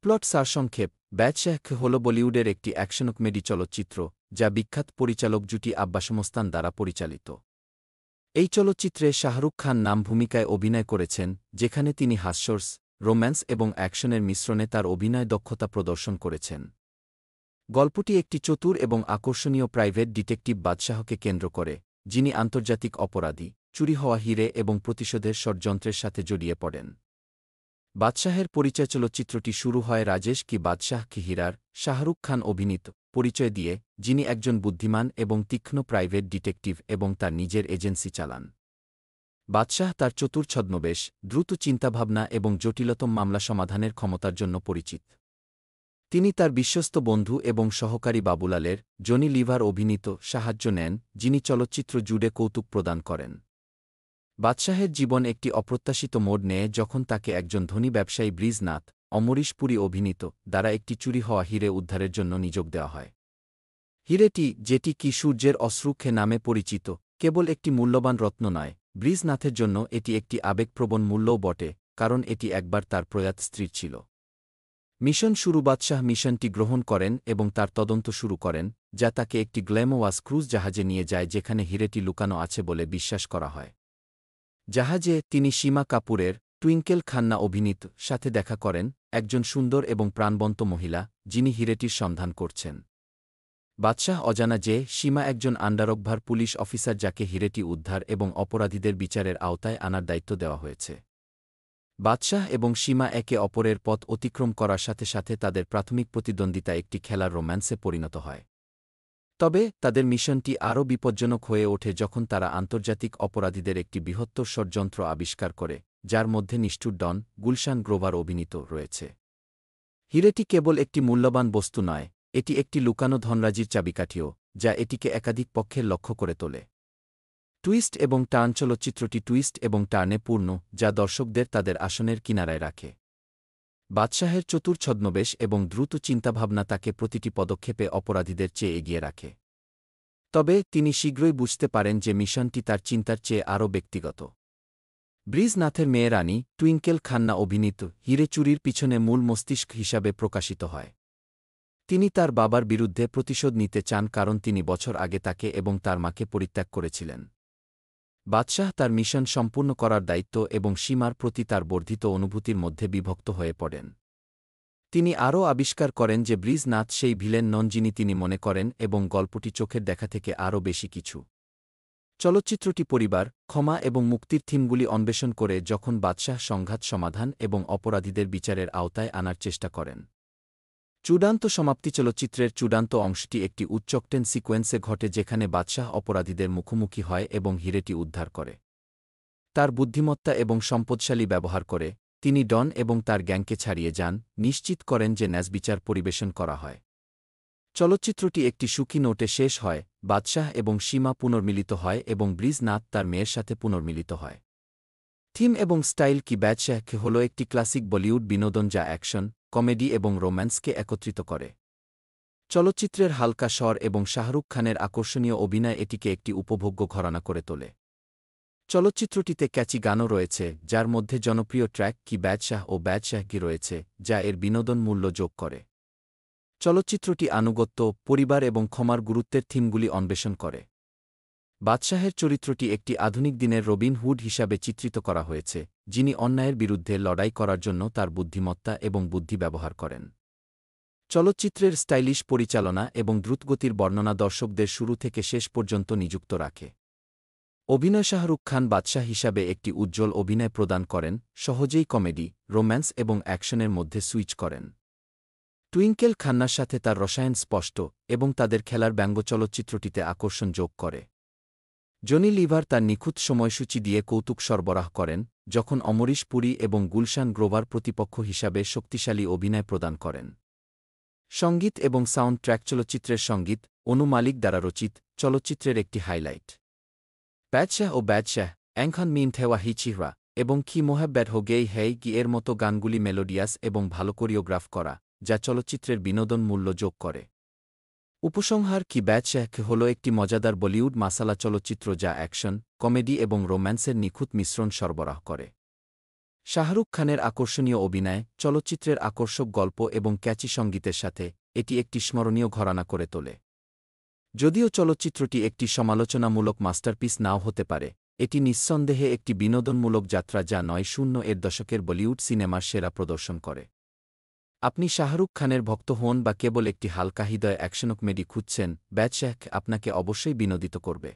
Plot সারসংক্ষেপ বাদশাহ হল বলিউডের একটি অ্যাকশন কমেডি চলচ্চিত্র যা বিখ্যাত পরিচালক জুটি আব্বাস মস্তান দ্বারা পরিচালিত। এই চলচ্চিত্রে শাহরুখ খান নাম ভূমিকায় অভিনয় করেছেন, যেখানে তিনি হাস্যরস, রোম্যান্স এবং অ্যাকশনের মিশ্রণে তার অভিনয় দক্ষতা প্রদর্শন করেছেন। গল্পটি একটি চতুর এবং আকর্ষণীয় প্রাইভেট ডিটেকটিভ বাদশাহকে কেন্দ্র করে, যিনি আন্তর্জাতিক অপরাধী, চুরি হওয়া হিরে এবং প্রতিশোধের ষড়যন্ত্রের সাথে জড়িয়ে পড়েন। বাদশাহের পরিচয় চলচ্চিত্রটি শুরু হয় রাজেশ কি বাদশাহ কি হিরার শাহরুখ খান অভিনীত পরিচয় দিয়ে, যিনি একজন বুদ্ধিমান এবং তীক্ষ্ণ প্রাইভেট ডিটেকটিভ এবং তার নিজের এজেন্সি চালান। বাদশাহ তার চতুর ছদ্মবেশ, দ্রুত চিন্তাভাবনা এবং জটিলতম মামলা সমাধানের ক্ষমতার জন্য পরিচিত। তিনি তার বিশ্বস্ত বন্ধু এবং সহকারী বাবুলালের জনি লিভার অভিনীত সাহায্য নেন, যিনি চলচ্চিত্র জুড়ে কৌতুক প্রদান করেন। বাদশাহের জীবন একটি অপ্রত্যাশিত মোড় নেয় যখন তাকে একজন ধনী ব্যবসায়ী ব্রিজ নাথ, অমরিশ পুরী অভিনীত দ্বারা একটি চুরি হওয়া হিরে উদ্ধারের জন্য নিযোগ দেওয়া হয়। হিরেটি, যেটি কি সূর্যের অশ্রুক্ষে নামে পরিচিত, কেবল একটি মূল্যবান রত্ন নয়, ব্রিজ নাথের জন্য এটি একটি আবেগপ্রবণ মূল্যও বটে, কারণ এটি একবার তার প্রয়াত স্ত্রীর ছিল। মিশন শুরু বাদশাহ মিশনটি গ্রহণ করেন এবং তার তদন্ত শুরু করেন, যা তাকে একটি গ্ল্যামোয়াস ক্রুজ জাহাজে নিয়ে যায় যেখানে হিরেটি লুকানো আছে বলে বিশ্বাস করা হয়। জাহাজে তিনি সীমা কাপুরের টুইঙ্কেল খান্না অভিনীত সাথে দেখা করেন, একজন সুন্দর এবং প্রাণবন্ত মহিলা, যিনি হিরেটির সন্ধান করছেন। বাদশাহ অজানা যে সীমা একজন আন্ডারকভার পুলিশ অফিসার যাকে হিরেটি উদ্ধার এবং অপরাধীদের বিচারের আওতায় আনার দায়িত্ব দেওয়া হয়েছে। বাদশাহ এবং সীমা একে অপরের পথ অতিক্রম করার সাথে সাথে তাদের প্রাথমিক প্রতিদ্বন্দ্বিতা একটি খেলার রোম্যান্সে পরিণত হয়। তবে তাদের মিশনটি আরও বিপজ্জনক হয়ে ওঠে যখন তারা আন্তর্জাতিক অপরাধীদের একটি বৃহত্তর ষড়যন্ত্র আবিষ্কার করে, যার মধ্যে নিষ্ঠুর ডন গুলশান গ্রোভার অভিনীত রয়েছে। হিরেটি কেবল একটি মূল্যবান বস্তু নয়, এটি একটি লুকানো ধনরাজির চাবিকাঠিও, যা এটিকে একাধিক পক্ষের লক্ষ্য করে তোলে। টুইস্ট এবং টার্ন চলচ্চিত্রটি টুইস্ট এবং টার্নে পূর্ণ, যা দর্শকদের তাদের আসনের কিনারায় রাখে। বাদশাহের চতুর ছদ্মবেশ এবং দ্রুত চিন্তাভাবনা তাকে প্রতিটি পদক্ষেপে অপরাধীদের চেয়ে এগিয়ে রাখে। তবে তিনি শীঘ্রই বুঝতে পারেন যে মিশনটি তার চিন্তার চেয়ে আরও ব্যক্তিগত। ব্রিজ নাথের মেয়ে রানী টুইঙ্কেল খান্না অভিনীত হিরে চুরির পিছনে মূল মস্তিষ্ক হিসাবে প্রকাশিত হয়। তিনি তার বাবার বিরুদ্ধে প্রতিশোধ নিতে চান কারণ তিনি বছর আগে তাকে এবং তার মাকে পরিত্যাগ করেছিলেন। বাদশাহ তার মিশন সম্পূর্ণ করার দায়িত্ব এবং সীমার প্রতি তার বর্ধিত অনুভূতির মধ্যে বিভক্ত হয়ে পড়েন। তিনি আরও আবিষ্কার করেন যে ব্রিজ নাথ সেই ভিলেন নন যিনি তিনি মনে করেন এবং গল্পটি চোখের দেখা থেকে আরও বেশি কিছু। চলচ্চিত্রটি পরিবার, ক্ষমা এবং মুক্তির থিমগুলি অন্বেষণ করে যখন বাদশাহ সংঘাত সমাধান এবং অপরাধীদের বিচারের আওতায় আনার চেষ্টা করেন। চূড়ান্ত সমাপ্তি চলচ্চিত্রের চূড়ান্ত অংশটি একটি উচ্চকটেন সিকোয়েন্সে ঘটে যেখানে বাদশাহ অপরাধীদের মুখোমুখি হয় এবং হিরেটি উদ্ধার করে। তার বুদ্ধিমত্তা এবং সম্পদশালী ব্যবহার করে, তিনি ডন এবং তার গ্যাংকে ছাড়িয়ে যান, নিশ্চিত করেন যে ন্যায়বিচার পরিবেশন করা হয়। চলচ্চিত্রটি একটি সুখী নোটে শেষ হয়, বাদশাহ এবং সীমা পুনর্মিলিত হয় এবং ব্রিজ নাথ তার মেয়ের সাথে পুনর্মিলিত হয়। থিম এবং স্টাইল কি বাদশাহ হল একটি ক্লাসিক বলিউড বিনোদন যা অ্যাকশন, কমেডি এবং রোম্যান্সকে একত্রিত করে। চলচ্চিত্রের হালকা স্বর এবং শাহরুখ খানের আকর্ষণীয় অভিনয় এটিকে একটি উপভোগ্য ঘরানা করে তোলে। চলচ্চিত্রটিতে ক্যাচি গানও রয়েছে, যার মধ্যে জনপ্রিয় ট্র্যাক কি বাদশাহ ও বাদশাহ কি রয়েছে, যা এর বিনোদন মূল্য যোগ করে। চলচ্চিত্রটি আনুগত্য, পরিবার এবং ক্ষমার গুরুত্বের থিমগুলি অন্বেষণ করে। বাদশাহের চরিত্রটি একটি আধুনিক দিনের রবিন হুড হিসাবে চিত্রিত করা হয়েছে, যিনি অন্যায়ের বিরুদ্ধে লড়াই করার জন্য তার বুদ্ধিমত্তা এবং বুদ্ধি ব্যবহার করেন। চলচ্চিত্রের স্টাইলিশ পরিচালনা এবং দ্রুতগতির বর্ণনা দর্শকদের শুরু থেকে শেষ পর্যন্ত নিযুক্ত রাখে। অভিনয় শাহরুখ খান বাদশাহ হিসাবে একটি উজ্জ্বল অভিনয় প্রদান করেন, সহজেই কমেডি, রোম্যান্স এবং অ্যাকশনের মধ্যে সুইচ করেন। টুইঙ্কেল খান্নার সাথে তার রসায়ন স্পষ্ট এবং তাদের খেলার ব্যঙ্গ চলচ্চিত্রটিতে আকর্ষণ যোগ করে। জনি লিভার তার নিখুঁত সময়সূচি দিয়ে কৌতুক সরবরাহ করেন, যখন অমরিশ পুরী এবং গুলশান গ্রোভার প্রতিপক্ষ হিসাবে শক্তিশালী অভিনয় প্রদান করেন। সঙ্গীত এবং সাউন্ড ট্র্যাক চলচ্চিত্রের সঙ্গীত, অনু মালিক দ্বারা রচিত, চলচ্চিত্রের একটি হাইলাইট। বাদশাহ ও বাদশাহ, অ্যাংখান মিন থেওয়া হি চিহরা এবং কি মোহাব্বত হো গেই হ্যায় কি এর মতো গানগুলি মেলোডিয়াস এবং ভালো কোরিওগ্রাফ করা, যা চলচ্চিত্রের বিনোদন মূল্য যোগ করে। উপসংহার কি বাদশাহ হল একটি মজাদার বলিউড মাসালা চলচ্চিত্র যা অ্যাকশন, কমেডি এবং রোম্যান্সের নিখুঁত মিশ্রণ সরবরাহ করে। শাহরুখ খানের আকর্ষণীয় অভিনয়, চলচ্চিত্রের আকর্ষক গল্প এবং ক্যাচি সঙ্গীতের সাথে এটি একটি স্মরণীয় ঘরানা করে তোলে। যদিও চলচ্চিত্রটি একটি সমালোচনামূলক মাস্টারপিস নাও হতে পারে, এটি নিঃসন্দেহে একটি বিনোদনমূলক যাত্রা যা ৯০ এর দশকের বলিউড সিনেমার সেরা প্রদর্শন করে। আপনি শাহরুখ খানের ভক্ত হন বা কেবল একটি হালকা হৃদয় অ্যাকশন কমেডি খুঁজছেন, বাদশাহ আপনাকে অবশ্যই বিনোদিত করবে।